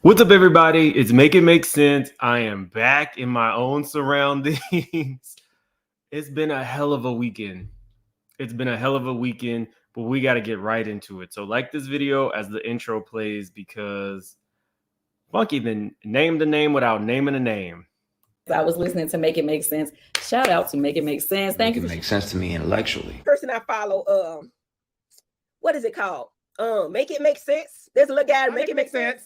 What's up, everybody? It's Make It Make Sense. I am back in my own surroundings. It's been a hell of a weekend. But we got to get right into it. So like this video as the intro plays because Funky then named the name without naming a name. I was listening to Make It Make Sense. Shout out to Make It Make Sense. Thank you. Make sense to me intellectually. Person I follow, what is it called? Make It Make Sense. There's a little guy. Make It Make Sense.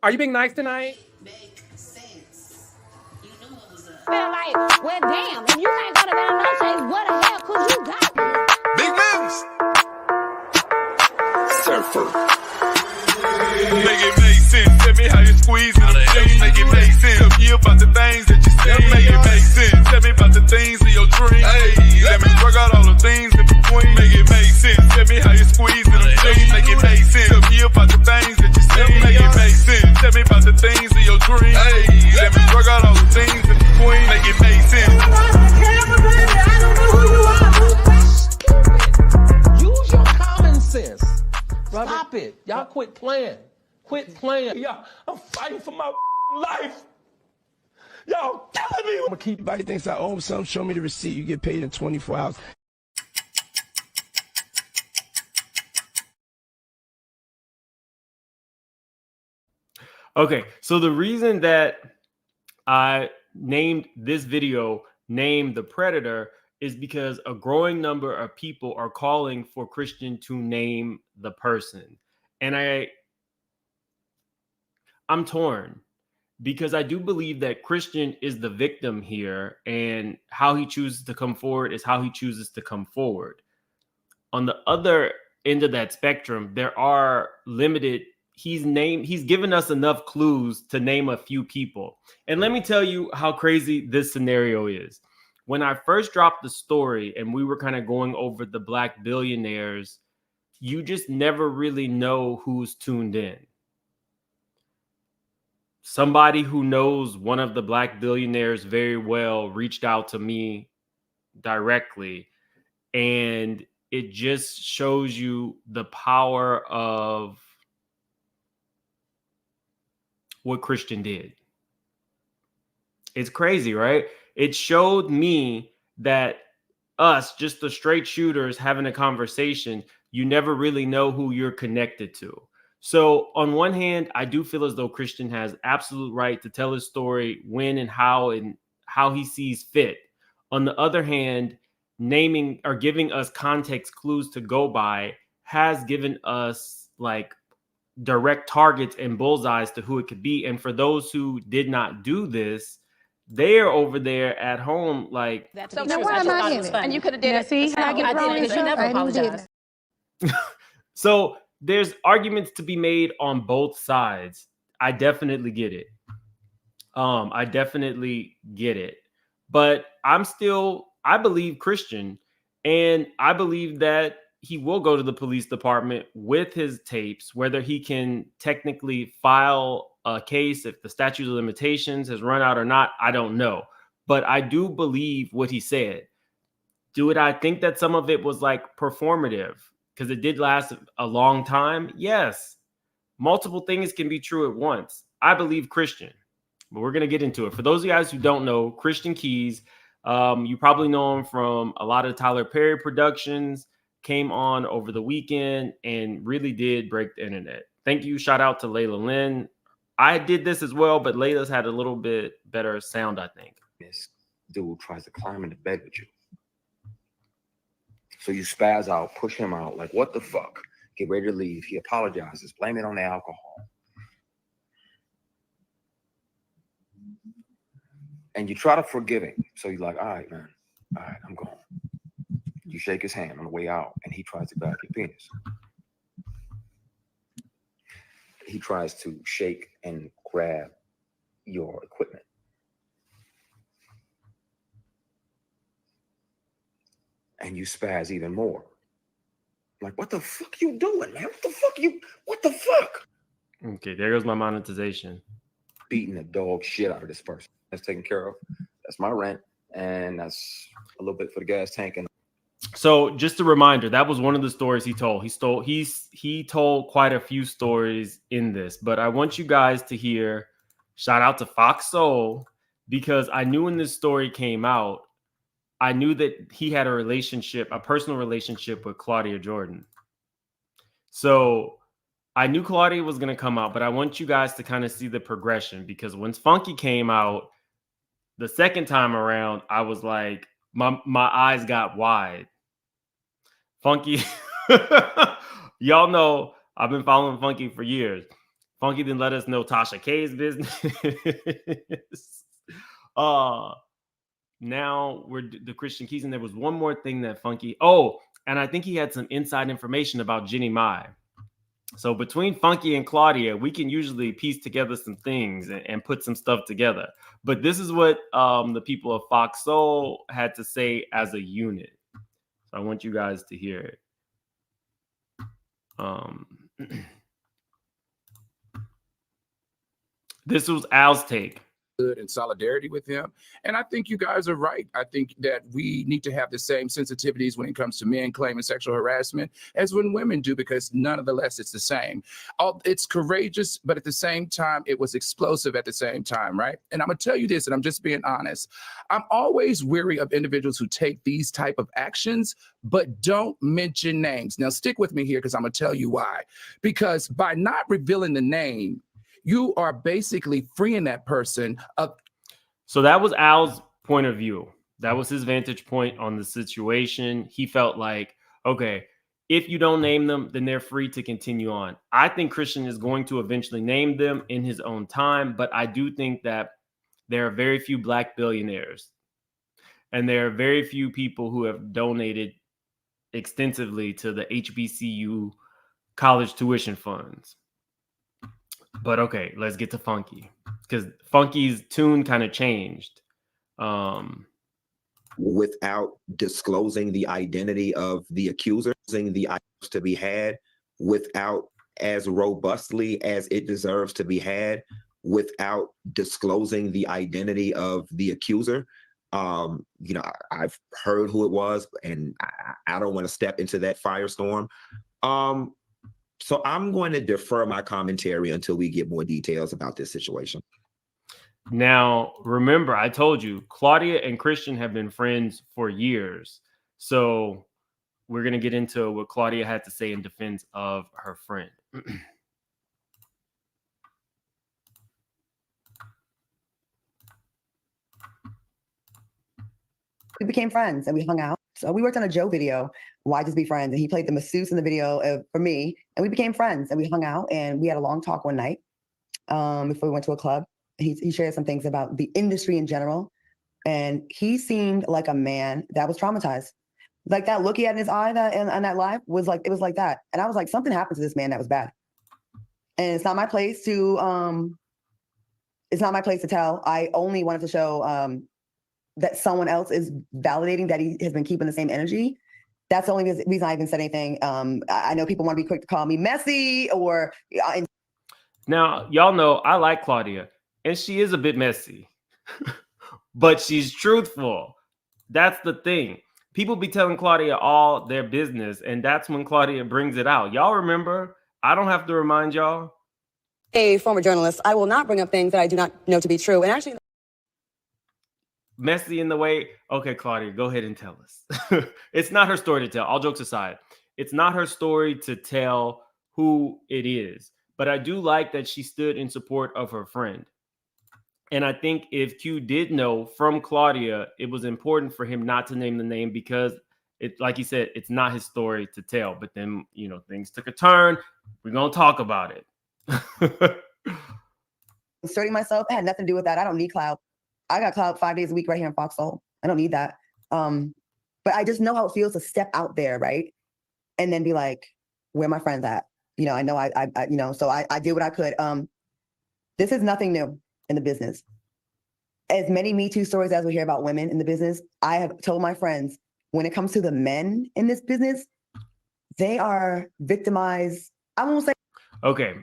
Are you being nice tonight? Make sense. You knew what was up. Feel like, well, damn, if you ain't gonna be no chase, what the hell could you got? Big moves. Surfer. Make it make sense. Tell me how you squeeze it. Make it make sense. Tell me about the things that you say. Make it make sense. Tell me about the things of your dream. Hey, let me work out all the things in between. Make it make sense. Tell me how you squeeze it. Make it make sense. Tell me about the things that you say. Make it make sense. Tell me about the things of your dream. Hey, let me work out all the things in between. Make it make sense. Use your common sense. Stop it. Y'all quit playing. Quit playing. Y'all, I'm fighting for my life. Y'all killing me. I'm gonna keep. Everybody thinks I owe him something. Show me the receipt. You get paid in 24 hours. Okay, so the reason that I named this video Name the Predator is because a growing number of people are calling for Christian to name the person. And I'm torn because I do believe that Christian is the victim here, and how he chooses to come forward is how he chooses to come forward. On the other end of that spectrum, there are limited. He's given us enough clues to name a few people. And let me tell you how crazy this scenario is. When I first dropped the story and we were kind of going over the black billionaires, you just never really know who's tuned in. Somebody who knows one of the black billionaires very well reached out to me directly, and it just shows you the power of what Christian did. It's crazy, right? It showed me that us, just the straight shooters having a conversation, you never really know who you're connected to. So on one hand, I do feel as though Christian has absolute right to tell his story when and how he sees fit. On the other hand, naming or giving us context clues to go by has given us like direct targets and bullseyes to who it could be. And for those who did not do this, they're over there at home like, So now why am I in it? And you could have did it. See how I get wrong because you never apologize. So there's arguments to be made on both sides. I definitely get it. But I believe Christian, and I believe that he will go to the police department with his tapes, whether he can technically file a case if the statute of limitations has run out or not, I don't know. But I do believe what he said. I think that some of it was like performative because it did last a long time? Yes. Multiple things can be true at once. I believe Christian, but we're going to get into it. For those of you guys who don't know, Christian Keys, you probably know him from a lot of Tyler Perry productions, came on over the weekend and really did break the internet. Thank you. Shout out to Layla Lynn. I did this as well, but Layla's had a little bit better sound, I think. This dude tries to climb into bed with you. So you spaz out, push him out, like, what the fuck? Get ready to leave. He apologizes, blame it on the alcohol. And you try to forgive him. So you're like, all right, man. All right, I'm going. You shake his hand on the way out, and he tries to grab your penis. He tries to shake and grab your equipment. And you spaz even more. Like, what the fuck you doing, man? What the fuck? Okay, there goes my monetization. Beating the dog shit out of this person. That's taken care of. That's my rent. And that's a little bit for the gas tank. And So just a reminder, that was one of the stories he told. He told quite a few stories in this, but I want you guys to hear, shout out to Fox Soul, because I knew when this story came out, I knew that he had a personal relationship with Claudia Jordan. So I knew Claudia was going to come out, but I want you guys to kind of see the progression, because when Funky came out the second time around, I was like, my eyes got wide. Funky, y'all know I've been following Funky for years. Funky didn't let us know Tasha K's business. Now we're the Christian Keys, and there was one more thing that Funky. Oh, and I think he had some inside information about Jenny Mai. So between Funky and Claudia, we can usually piece together some things and put some stuff together. But this is what the people of Fox Soul had to say as a unit. So I want you guys to hear it. This was Al's take. In solidarity with him. And I think you guys are right. I think that we need to have the same sensitivities when it comes to men claiming sexual harassment as when women do, because nonetheless, it's the same. It's courageous, but at the same time, it was explosive at the same time, right? And I'm going to tell you this, and I'm just being honest. I'm always weary of individuals who take these type of actions, but don't mention names. Now, stick with me here, because I'm going to tell you why. Because by not revealing the name, you are basically freeing that person of. So that was Al's point of view. That was his vantage point on the situation. He felt like, okay, if you don't name them, then they're free to continue on. I think Christian is going to eventually name them in his own time, but I do think that there are very few Black billionaires, and there are very few people who have donated extensively to the HBCU college tuition funds. But okay, let's get to Funky, because Funky's tune kind of changed. Without disclosing the identity of the accuser, the items to be had, without as robustly as it deserves to be had, without disclosing the identity of the accuser. I've heard who it was, and I don't want to step into that firestorm. So I'm going to defer my commentary until we get more details about this situation. Now, remember, I told you, Claudia and Christian have been friends for years. So we're going to get into what Claudia had to say in defense of her friend. We became friends and we hung out. So we worked on a Joe video, Why Just Be Friends? And he played the masseuse in the video for me. And we became friends and we hung out and we had a long talk one night before we went to a club. He shared some things about the industry in general. And he seemed like a man that was traumatized. Like that look he had in his eye on that live was like, it was like that. And I was like, something happened to this man that was bad. And it's not my place to tell. I only wanted to show that someone else is validating that he has been keeping the same energy. That's the only reason I even said anything. I know people want to be quick to call me messy or. Now, y'all know I like Claudia, and she is a bit messy, but she's truthful. That's the thing. People be telling Claudia all their business, and that's when Claudia brings it out. Y'all remember? I don't have to remind y'all. A former journalist, I will not bring up things that I do not know to be true. And actually. Messy in the way, okay, Claudia, go ahead and tell us. It's not her story to tell. All jokes aside, it's not her story to tell who it is. But I do like that she stood in support of her friend. And I think if Q did know from Claudia, it was important for him not to name the name because, it, like he said, it's not his story to tell. But then, things took a turn. We're going to talk about it. Asserting myself, it had nothing to do with that. I don't need clout. I got clout 5 days a week right here in Fox Soul. I don't need that. But I just know how it feels to step out there, right? And then be like, where my friends at? I know so I did what I could. This is nothing new in the business. As many Me Too stories as we hear about women in the business, I have told my friends, when it comes to the men in this business, they are victimized. I won't say. Okay.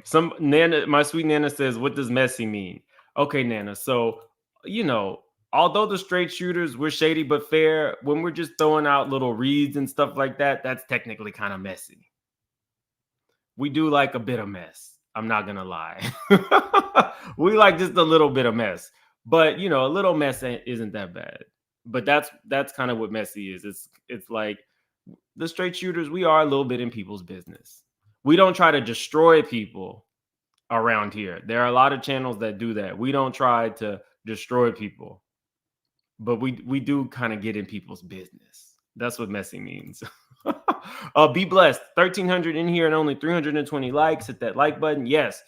My sweet Nana says, what does messy mean? Okay, Nana. So, although the straight shooters, we're shady but fair, when we're just throwing out little reads and stuff like that, that's technically kind of messy. We do like a bit of mess. I'm not going to lie. We like just a little bit of mess. But, you know, a little mess isn't that bad. But that's kind of what messy is. It's like the straight shooters, we are a little bit in people's business. We don't try to destroy people around here. There are a lot of channels that do that. We don't try to destroy people. But we do kind of get in people's business. That's what messy means. Be blessed. 1,300 in here and only 320 likes. Hit that like button. Yes,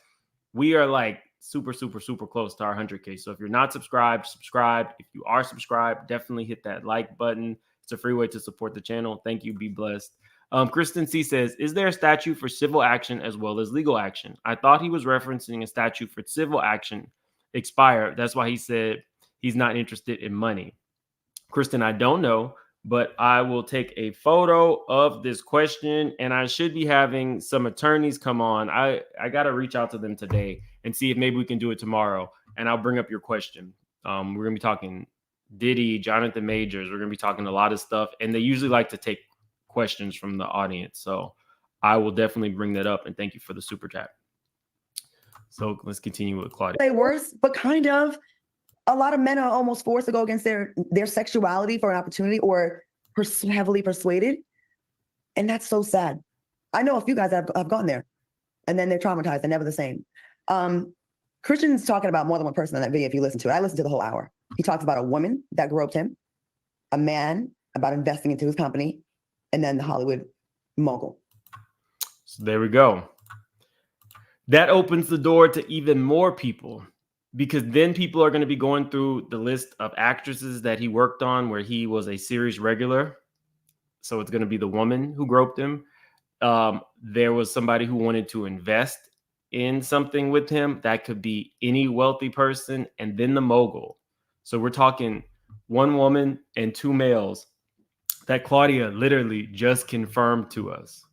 we are like super close to our 100K. So if you're not subscribed, subscribe. If you are subscribed, definitely hit that like button. It's a free way to support the channel. Thank you. Be blessed. Kristen C says, is there a statute for civil action as well as legal action? I thought he was referencing a statute for civil action expired. That's why he said he's not interested in money. Kristen, I don't know, but I will take a photo of this question, and I should be having some attorneys come on. I got to reach out to them today and see if maybe we can do it tomorrow, and I'll bring up your question. We're going to be talking Diddy, Jonathan Majors. We're going to be talking a lot of stuff, and they usually like to take questions from the audience. So I will definitely bring that up, and thank you for the super chat. So let's continue with Claudia. Say worse, but kind of. A lot of men are almost forced to go against their sexuality for an opportunity or heavily persuaded. And that's so sad. I know a few guys that have gone there and then they're traumatized. They're never the same. Christian's talking about more than one person in that video. If you listen to it, I listened to the whole hour. He talks about a woman that groped him, a man about investing into his company, and then the Hollywood mogul. So there we go. That opens the door to even more people, because then people are going to be going through the list of actresses that he worked on where he was a series regular. So it's going to be the woman who groped him. There was somebody who wanted to invest in something with him. That could be any wealthy person, and then the mogul. So we're talking one woman and two males that Claudia literally just confirmed to us.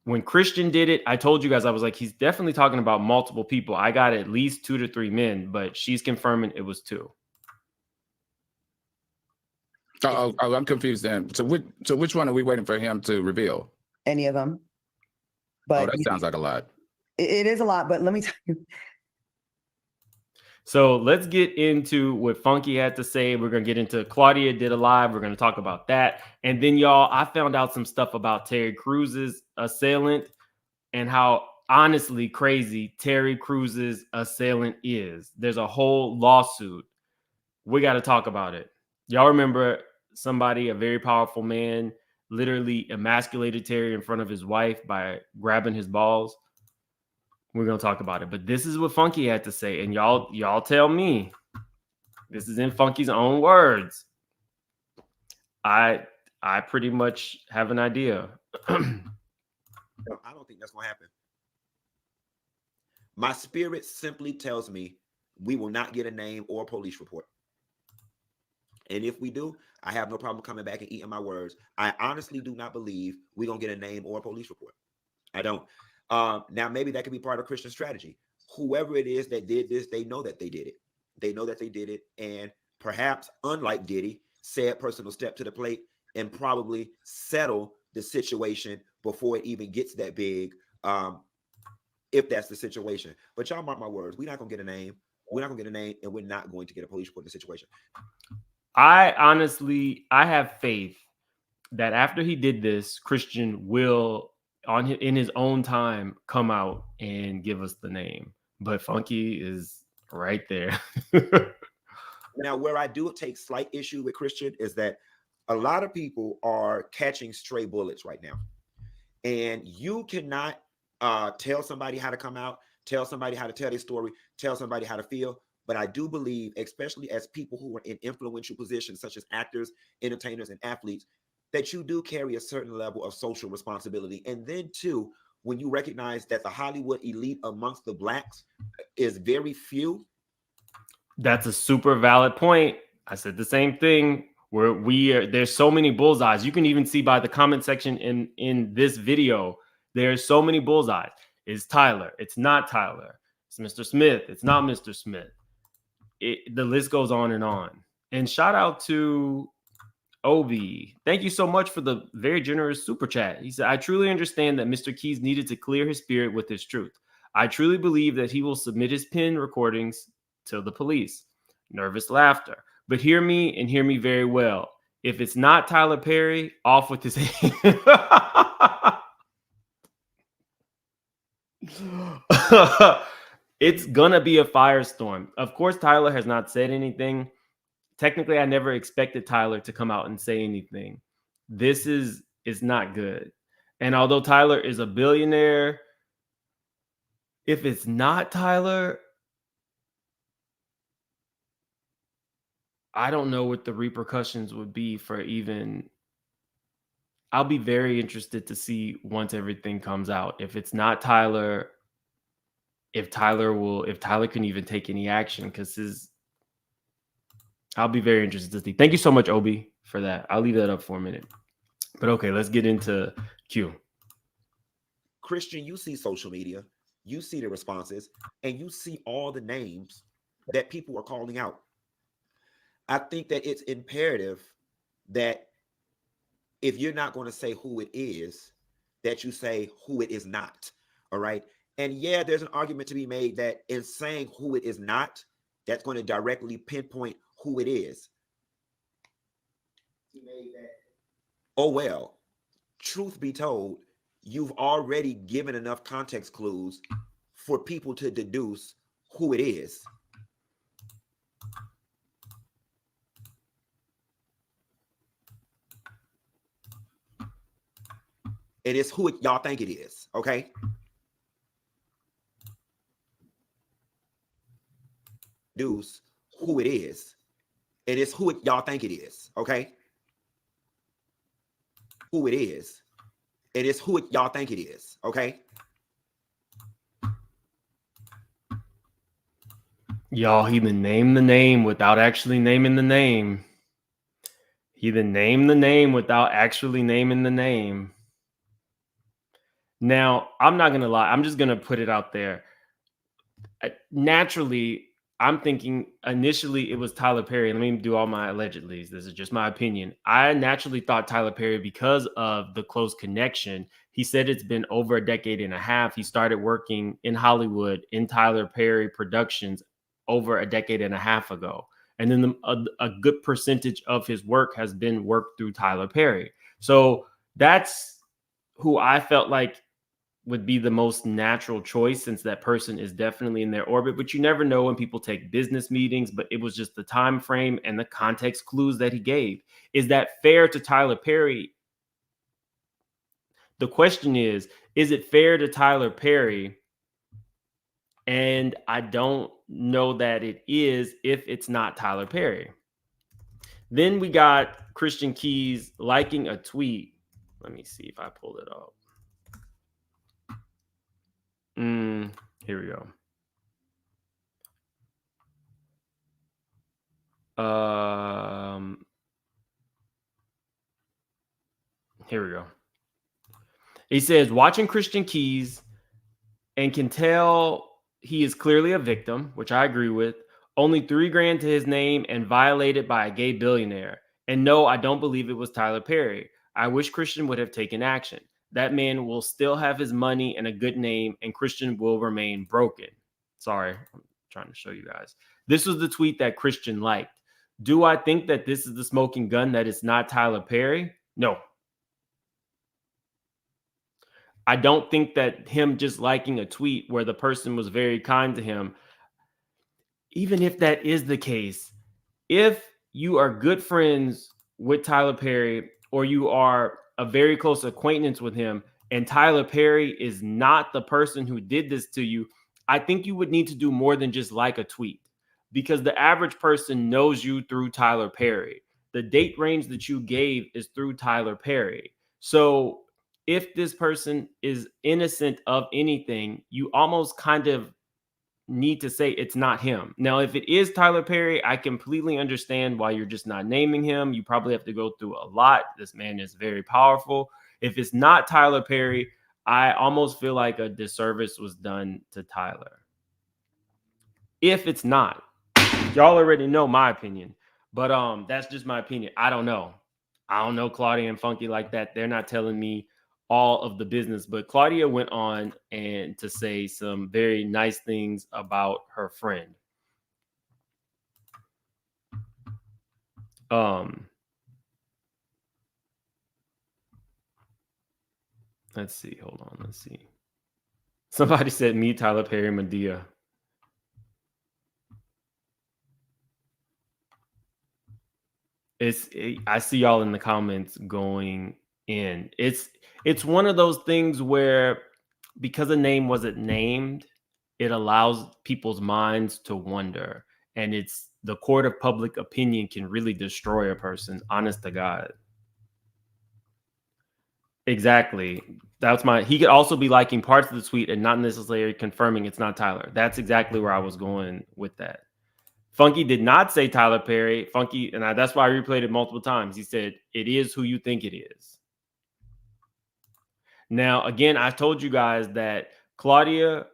When Christian did it, I told you guys, I was like, he's definitely talking about multiple people. I got at least 2 to 3 men, but she's confirming it was 2. Oh, I'm confused then. So which one are we waiting for him to reveal? Any of them. But that sounds like a lot. It is a lot, but let me tell you. So let's get into what Funky had to say. We're going to get into Claudia did a live. We're going to talk about that. And then, y'all, I found out some stuff about Terry Cruz's assailant and how honestly crazy Terry Cruz's assailant is. There's a whole lawsuit. We got to talk about it. Y'all remember somebody, a very powerful man, literally emasculated Terry in front of his wife by grabbing his balls? We're going to talk about it. But this is what Funky had to say. And y'all tell me. This is in Funky's own words. I pretty much have an idea. I don't think that's going to happen. My spirit simply tells me we will not get a name or a police report. And if we do, I have no problem coming back and eating my words. I honestly do not believe we're going to get a name or a police report. I don't. Now, maybe that could be part of Christian strategy. Whoever it is that did this, they know that they did it. They know that they did it. And perhaps, unlike Diddy, said personal step to the plate and probably settle the situation before it even gets that big, if that's the situation. But y'all mark my words. We're not going to get a name. We're not going to get a name, and we're not going to get a police report in the situation. I have faith that after he did this, Christian will, in his own time, come out and give us the name. But Funky is right there. Now, where I do take slight issue with Christian is that a lot of people are catching stray bullets right now. And you cannot tell somebody how to come out, tell somebody how to tell their story, tell somebody how to feel. But I do believe, especially as people who are in influential positions, such as actors, entertainers, and athletes, that you do carry a certain level of social responsibility. And then, too, when you recognize that the Hollywood elite amongst the blacks is very few. That's a super valid point. I said the same thing. There's so many bullseyes. You can even see by the comment section in this video, there's so many bullseyes. It's Tyler. It's not Tyler. It's Mr. Smith. It's not Mr. Smith. the list goes on and on. And shout out to Obi. Thank you so much for the very generous super chat. He said, I truly understand that Mr. Keys needed to clear his spirit with his truth. I truly believe that he will submit his pen recordings to the police. Nervous laughter. But hear me and hear me very well. If it's not Tyler Perry, off with his hand. It's gonna be a firestorm. Of course, Tyler has not said anything. Technically, I never expected Tyler to come out and say anything. This is not good. And although Tyler is a billionaire, if it's not Tyler, I don't know what the repercussions would be for even. I'll be very interested to see once everything comes out. If it's not Tyler, if Tyler can even take any action, because I'll be very interested to see. Thank you so much, Obi, for that. I'll leave that up for a minute. But okay, let's get into Q. Christian, you see social media, you see the responses, and you see all the names that people are calling out. I think that it's imperative that if you're not going to say who it is, that you say who it is not. All right. And yeah, there's an argument to be made that in saying who it is not, that's going to directly pinpoint who it is. Oh, well, truth be told, you've already given enough context clues for people to deduce who it is. It is who y'all think it is, okay? Deduce who it is. It is who y'all think it is, okay? Who it is. It is who y'all think it is, okay? Y'all, he even named the name without actually naming the name. He even named the name without actually naming the name. Now, I'm not going to lie. I'm just going to put it out there. Naturally, I'm thinking initially it was Tyler Perry. Let me do all my allegedlys. This is just my opinion. I naturally thought Tyler Perry because of the close connection. He said it's been over a decade and a half. He started working in Hollywood in Tyler Perry Productions over a decade and a half ago. And then a good percentage of his work has been worked through Tyler Perry. So that's who I felt like would be the most natural choice, since that person is definitely in their orbit. But you never know when people take business meetings. But it was just the time frame and the context clues that he gave. Is that fair to Tyler Perry? The question is it fair to Tyler Perry? And I don't know that it is if it's not Tyler Perry. Then we got Christian Keys liking a tweet. Let me see if I pull it up. Here we go. Here we go. He says, watching Christian Keys and can tell he is clearly a victim, which I agree with. Only $3,000 to his name and violated by a gay billionaire. And no, I don't believe it was Tyler Perry. I wish Christian would have taken action. That man will still have his money and a good name, and Christian will remain broken. Sorry, I'm trying to show you guys. This was the tweet that Christian liked. Do I think that this is the smoking gun, that it's not Tyler Perry? No. I don't think that him just liking a tweet where the person was very kind to him, even if that is the case, if you are good friends with Tyler Perry or you are a very close acquaintance with him and Tyler Perry is not the person who did this to you, I think you would need to do more than just like a tweet, because the average person knows you through Tyler Perry. The date range that you gave is through Tyler Perry. So if this person is innocent of anything, you almost kind of need to say it's not him. Now, if it is Tyler Perry, I completely understand why you're just not naming him. You probably have to go through a lot. This man is very powerful. If it's not Tyler Perry, I almost feel like a disservice was done to Tyler. If it's not, Y'all already know my opinion, but that's just my opinion. I don't know. I don't know Claudia and Funky like that. They're not telling me all of the business, but Claudia went on and to say some very nice things about her friend. Let's see. Hold on. Let's see. Somebody said me, Tyler Perry, Medea. I see y'all in the comments going in. It's one of those things where because a name wasn't named, it allows people's minds to wonder. And it's the court of public opinion can really destroy a person, honest to God. Exactly. He could also be liking parts of the tweet and not necessarily confirming it's not Tyler. That's exactly where I was going with that. Funky did not say Tyler Perry. Funky, and that's why I replayed it multiple times. He said, it is who you think it is. Now, again, I told you guys that Claudia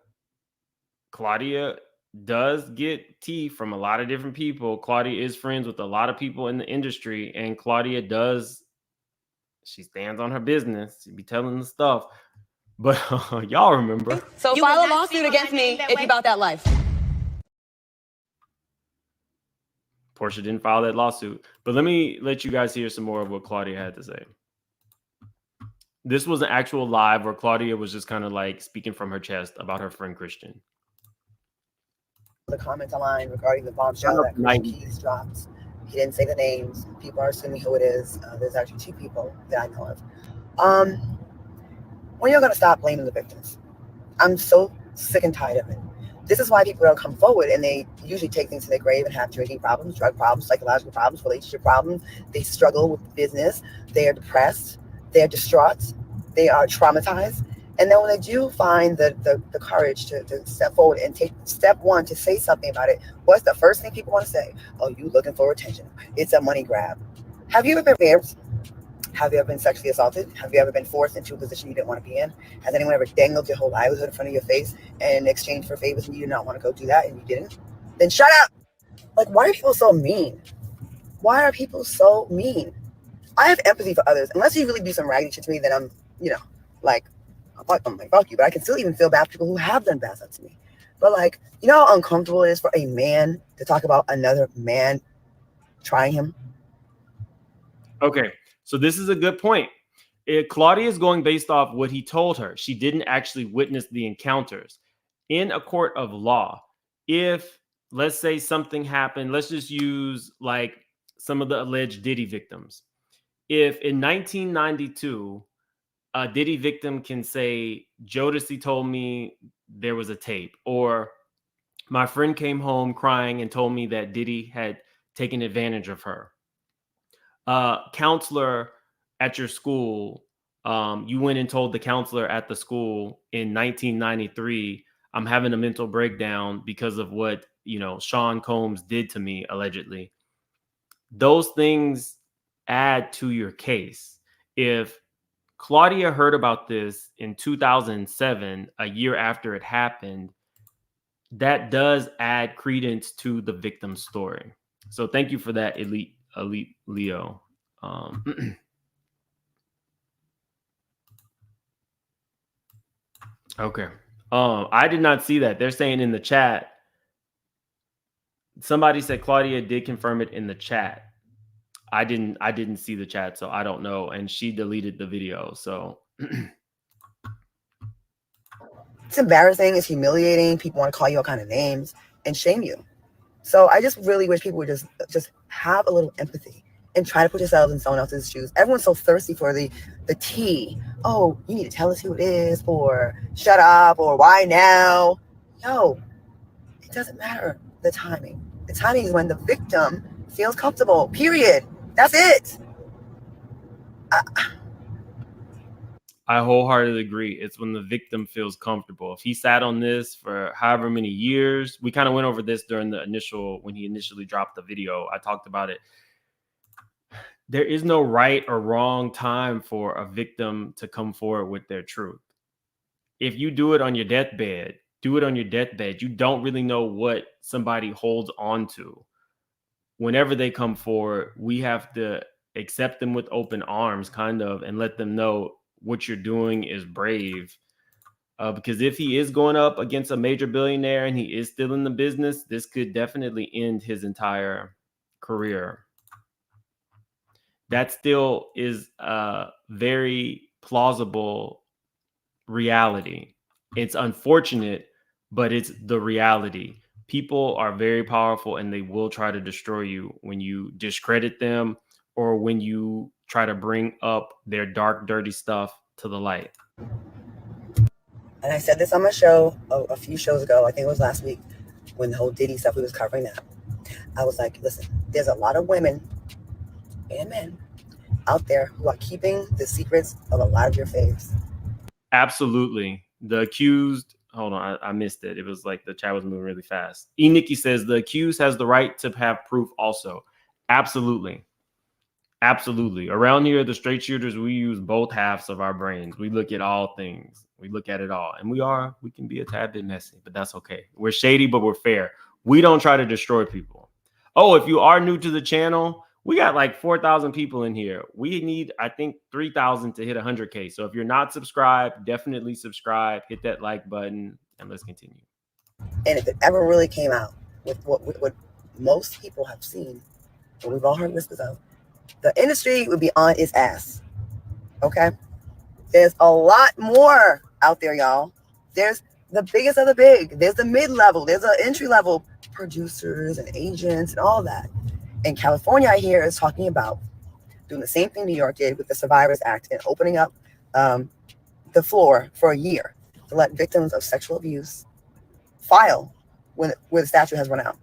does get tea from a lot of different people. Claudia is friends with a lot of people in the industry, and Claudia she stands on her business. She be telling the stuff. But y'all remember. So file a lawsuit against me if you about that life. Portia didn't file that lawsuit. But let me let you guys hear some more of what Claudia had to say. This was an actual live where Claudia was just kind of like speaking from her chest about her friend Christian. The comments online regarding the bombshell that Christian Keys dropped. He didn't say the names. People are assuming who it is. There's actually 2 people that I know of. When you're going to stop blaming the victims? I'm so sick and tired of it. This is why people don't come forward, and they usually take things to their grave and have drinking problems, drug problems, psychological problems, relationship problems. They struggle with business. They are depressed. They are distraught. They are traumatized. And then when they do find the courage to step forward and take step one to say something about it, what's the first thing people want to say? Oh, you looking for attention. It's a money grab. Have you ever been raped? Have you ever been sexually assaulted? Have you ever been forced into a position you didn't want to be in? Has anyone ever dangled your whole livelihood in front of your face in exchange for favors and you did not want to go do that and you didn't? Then shut up! Like, why are people so mean? Why are people so mean? I have empathy for others. Unless you really do some raggedy shit to me, then I'm, like, I'm like, fuck you. But I can still even feel bad for people who have done bad stuff to me. But, like, you know how uncomfortable it is for a man to talk about another man trying him? Okay, so this is a good point. Claudia is going based off what he told her. She didn't actually witness the encounters. In a court of law, if, let's say something happened, let's just use, like, some of the alleged Diddy victims. If in 1992, a Diddy victim can say, Jodeci told me there was a tape, or my friend came home crying and told me that Diddy had taken advantage of her. Counselor at your school, you went and told the counselor at the school in 1993, I'm having a mental breakdown because of what, Sean Combs did to me, allegedly. Those things add to your case. If Claudia heard about this in 2007, a year after it happened, that does add credence to the victim's story. So thank you for that, Elite Leo. Okay. I did not see that. They're saying in the chat. Somebody said Claudia did confirm it in the chat. I didn't see the chat, so I don't know. And she deleted the video. So it's embarrassing. It's humiliating. People want to call you all kind of names and shame you. So I just really wish people would just have a little empathy and try to put yourselves in someone else's shoes. Everyone's so thirsty for the tea. Oh, you need to tell us who it is, or shut up, or why now? No, it doesn't matter the timing. The timing is when the victim feels comfortable, period. That's it. I wholeheartedly agree. It's when the victim feels comfortable. If he sat on this for however many years, we kind of went over this during when he initially dropped the video. I talked about it. There is no right or wrong time for a victim to come forward with their truth. If you do it on your deathbed, do it on your deathbed. You don't really know what somebody holds on to. whenever they come forward, we have to accept them with open arms, kind of, and let them know what you're doing is brave. Because if he is going up against a major billionaire and he is still in the business, this could definitely end his entire career. That still is a very plausible reality. It's unfortunate, but it's the reality. People are very powerful and they will try to destroy you when you discredit them or when you try to bring up their dark, dirty stuff to the light. And I said this on my show a few shows ago. I think it was last week when the whole Diddy stuff, we was covering that. I was like, listen, there's a lot of women and men out there who are keeping the secrets of a lot of your faves. Absolutely. The accused, hold on, I missed it. It was like the chat was moving really fast. Nikki says the accused has the right to have proof also. Absolutely. Absolutely. Around here, the straight shooters, we use both halves of our brains. We look at all things. We look at it all. And we can be a tad bit messy, but that's okay. We're shady, but we're fair. We don't try to destroy people. Oh, if you are new to the channel, we got like 4,000 people in here. We need, I think, 3,000 to hit 100K. So if you're not subscribed, definitely subscribe, hit that like button, and let's continue. And if it ever really came out with what most people have seen, and we've all heard whispers of, the industry would be on its ass. Okay? There's a lot more out there, y'all. There's the biggest of the big. There's the mid-level. There's the entry-level producers and agents and all that. And California, I hear, is talking about doing the same thing New York did with the Survivors Act and opening up the floor for a year to let victims of sexual abuse file when the statute has run out.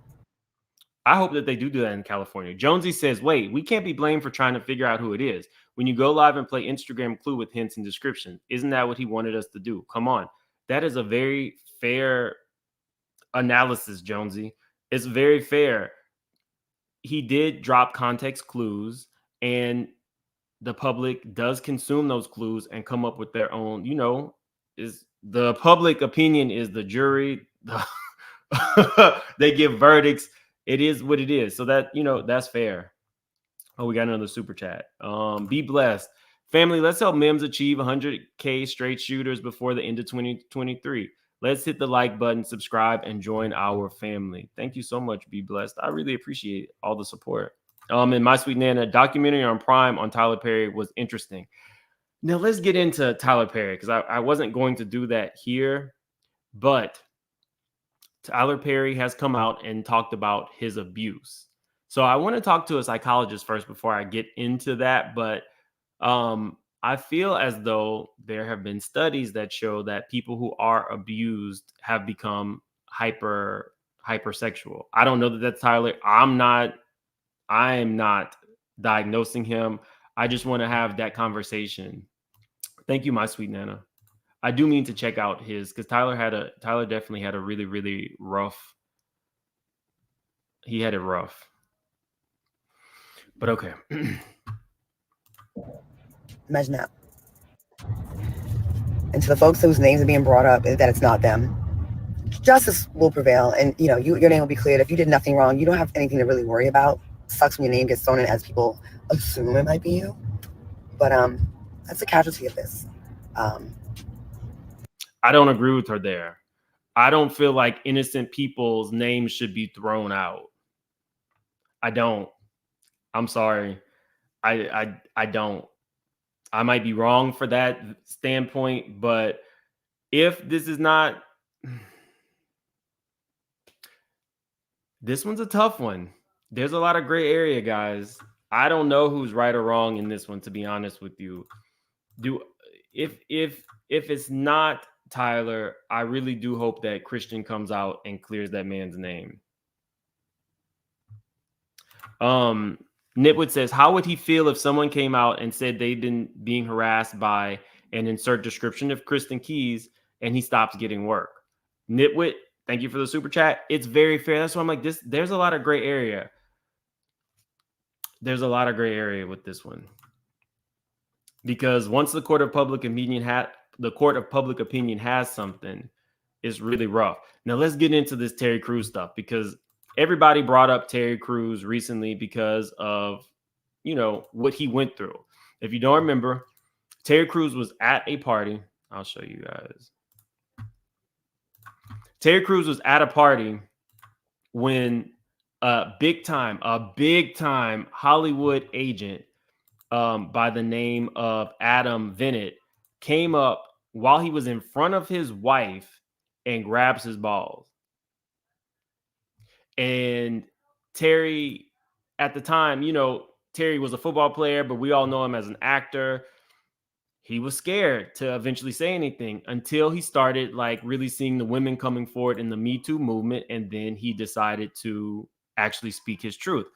I hope that they do that in California. Jonesy says, wait, we can't be blamed for trying to figure out who it is. When you go live and play Instagram Clue with hints and descriptions, isn't that what he wanted us to do? Come on. That is a very fair analysis, Jonesy. It's very fair. He did drop context clues, and the public does consume those clues and come up with their own, is the public opinion is the jury. They give verdicts. It is what it is. So that, that's fair. Oh, we got another super chat. Be blessed. Family, let's help Mims achieve 100K straight shooters before the end of 2023. Let's hit the like button, subscribe, and join our family. Thank you so much. Be blessed. I really appreciate all the support. And My Sweet Nana, documentary on Prime on Tyler Perry was interesting. Now let's get into Tyler Perry, because I wasn't going to do that here, but Tyler Perry has come out and talked about his abuse. So I want to talk to a psychologist first before I get into that. But I feel as though there have been studies that show that people who are abused have become hypersexual. I don't know that that's Tyler. I am not diagnosing him. I just want to have that conversation. Thank you, My Sweet Nana. I do mean to check out his, because Tyler definitely had a really, really rough. He had it rough. But okay. Imagine that. And to the folks whose names are being brought up, that it's not them, justice will prevail, and your name will be cleared. If you did nothing wrong, you don't have anything to really worry about. Sucks when your name gets thrown in as people assume it might be you, but that's a casualty of this. I don't agree with her there. I don't feel like innocent people's names should be thrown out. I don't. I'm sorry. I don't. I might be wrong for that standpoint, but if this is not, this one's a tough one. There's a lot of gray area, guys. I don't know who's right or wrong in this one, to be honest with you. If it's not Tyler, I really do hope that Christian comes out and clears that man's name. Nitwood says, how would he feel if someone came out and said they've been being harassed by an insert description of Kristen Keys and he stops getting work? Nitwood, thank you for the super chat. It's very fair. That's why I'm like, there's a lot of gray area. There's a lot of gray area with this one. Because once the court of public opinion has something, it's really rough. Now let's get into this Terry Crews stuff, because everybody brought up Terry Crews recently because of, what he went through. If you don't remember, Terry Crews was at a party. I'll show you guys. Terry Crews was at a party when a big time Hollywood agent by the name of Adam Venit came up while he was in front of his wife and grabs his balls. And Terry, at the time, Terry was a football player, but we all know him as an actor. He was scared to eventually say anything until he started really seeing the women coming forward in the Me Too movement. And then he decided to actually speak his truth.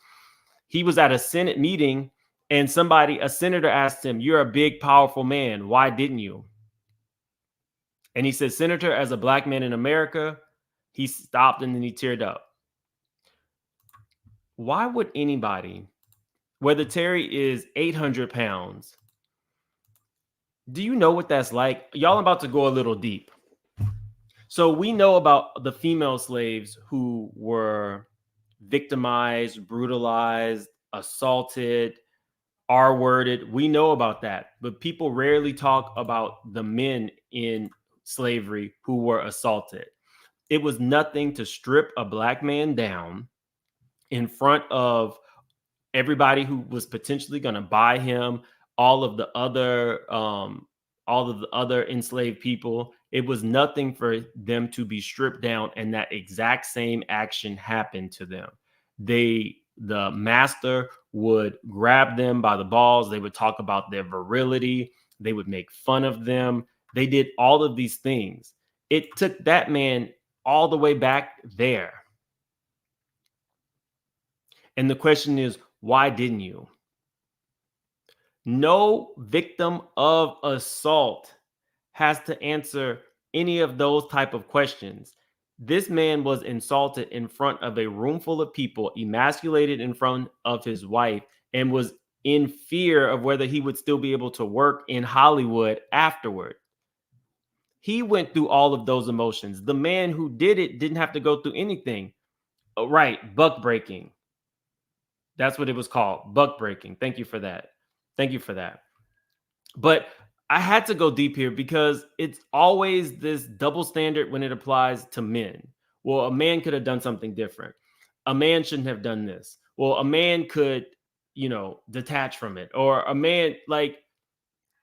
He was at a Senate meeting and a senator asked him, "You're a big, powerful man. Why didn't you?" And he said, "Senator, as a black man in America," he stopped and then he teared up. Why would anybody, whether Terry is 800 pounds, do you know what that's like? Y'all, I'm about to go a little deep. So we know about the female slaves who were victimized, brutalized, assaulted, R-worded. We know about that, but people rarely talk about the men in slavery who were assaulted. It was nothing to strip a black man down in front of everybody who was potentially going to buy him, all of the other enslaved people. It was nothing for them to be stripped down, and that exact same action happened to them. The master would grab them by the balls. They would talk about their virility. They would make fun of them. They did all of these things. It took that man all the way back there. And the question is, why didn't you? No victim of assault has to answer any of those type of questions. This man was insulted in front of a room full of people, emasculated in front of his wife, and was in fear of whether he would still be able to work in Hollywood afterward. He went through all of those emotions. The man who did it didn't have to go through anything. Oh, right, buck breaking. That's what it was called, buck breaking. Thank you for that. Thank you for that. But I had to go deep here because it's always this double standard when it applies to men. Well, a man could have done something different. A man shouldn't have done this. Well, a man could, detach from it. Or a man,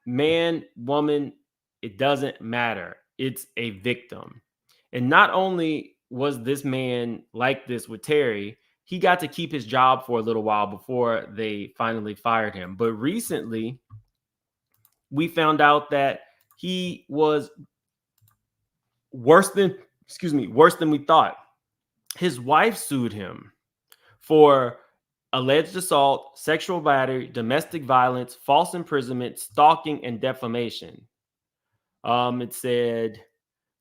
man, woman, it doesn't matter. It's a victim. And not only was this man like this with Terry, he got to keep his job for a little while before they finally fired him. But recently, we found out that he was worse than we thought. His wife sued him for alleged assault, sexual battery, domestic violence, false imprisonment, stalking, and defamation. It said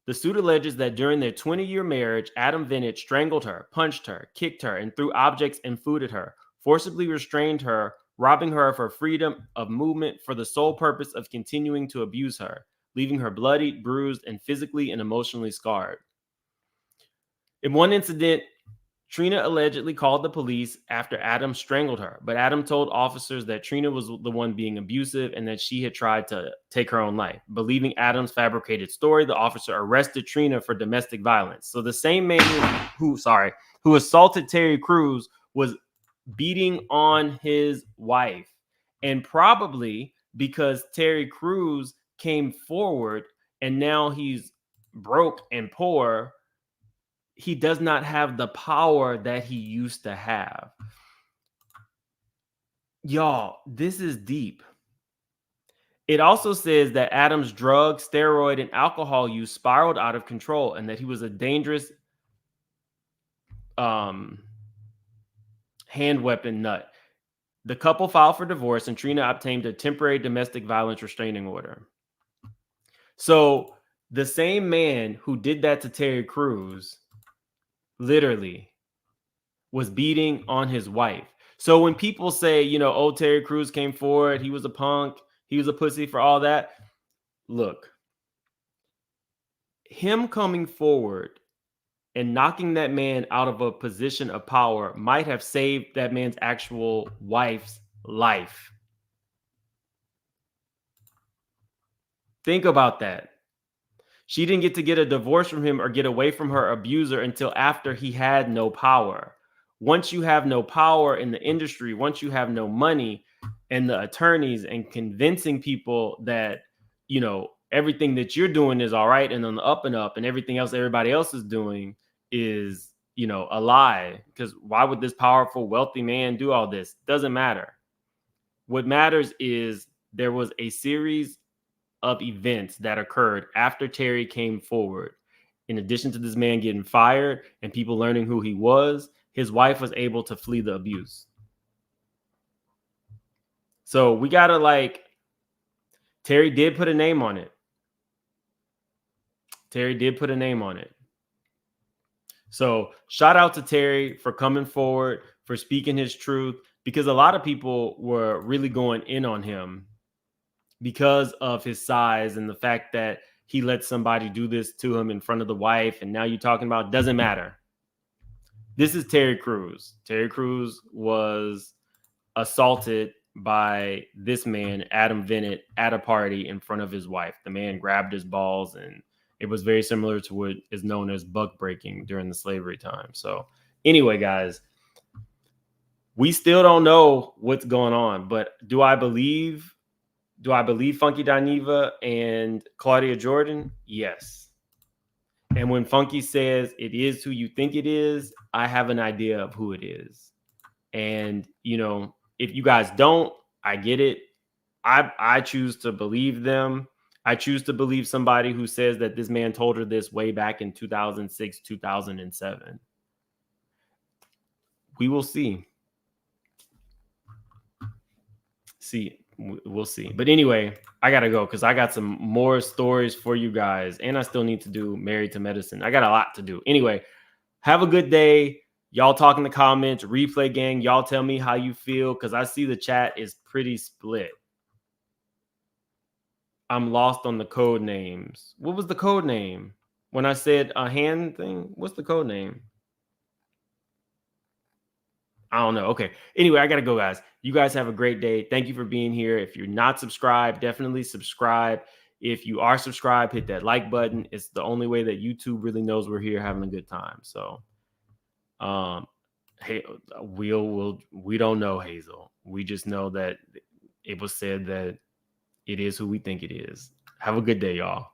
the suit alleges that during their 20-year marriage, Adam Venit strangled her, punched her, kicked her, and threw objects and food at her, forcibly restrained her, robbing her of her freedom of movement for the sole purpose of continuing to abuse her, leaving her bloodied, bruised, and physically and emotionally scarred. In one incident, Trina allegedly called the police after Adam strangled her, but Adam told officers that Trina was the one being abusive and that she had tried to take her own life. Believing Adam's fabricated story, the officer arrested Trina for domestic violence. So the same man who assaulted Terry Crews was beating on his wife. And probably because Terry Crews came forward and now he's broke and poor, he does not have the power that he used to have. Y'all, this is deep. It also says that Adam's drug, steroid, and alcohol use spiraled out of control and that he was a dangerous hand weapon nut. The couple filed for divorce and Trina obtained a temporary domestic violence restraining order. So the same man who did that to Terry Crews literally was beating on his wife. So when people say, oh, Terry Crews came forward, he was a punk, he was a pussy for all that. Look, him coming forward and knocking that man out of a position of power might have saved that man's actual wife's life. Think about that. She didn't get to get a divorce from him or get away from her abuser until after he had no power. Once you have no power in the industry, once you have no money and the attorneys and convincing people that, you know, everything that you're doing is all right and on the up and up and everything else everybody else is doing is, you know, a lie. Because why would this powerful, wealthy man do all this? Doesn't matter. What matters is there was a series of events that occurred after Terry came forward. In addition to this man getting fired and people learning who he was, his wife was able to flee the abuse. So we got to, like, Terry did put a name on it. Terry did put a name on it. So shout out to Terry for coming forward, for speaking his truth, because a lot of people were really going in on him because of his size and the fact that he let somebody do this to him in front of the wife. And now you're talking about doesn't matter. This is Terry Cruz. Terry Cruz was assaulted by this man, Adam Bennett, at a party in front of his wife. The man grabbed his balls, and it was very similar to what is known as buck breaking during the slavery time. So anyway, guys, we still don't know what's going on, but do I believe Funky Dineva and Claudia Jordan? Yes. And when Funky says it is who you think it is, I have an idea of who it is. And, you know, if you guys don't, I get it. I choose to believe them. I choose to believe somebody who says that this man told her this way back in 2006, 2007. We will see. We'll see. But anyway, I got to go because I got some more stories for you guys. And I still need to do Married to Medicine. I got a lot to do. Anyway, have a good day. Y'all talk in the comments. Replay gang, y'all tell me how you feel because I see the chat is pretty split. I'm lost on the code names. What was the code name? When I said a hand thing, what's the code name? I don't know. Okay. Anyway, I got to go, guys. You guys have a great day. Thank you for being here. If you're not subscribed, definitely subscribe. If you are subscribed, hit that like button. It's the only way that YouTube really knows we're here having a good time. So, hey, we don't know, Hazel. We just know that it was said that it is who we think it is. Have a good day, y'all.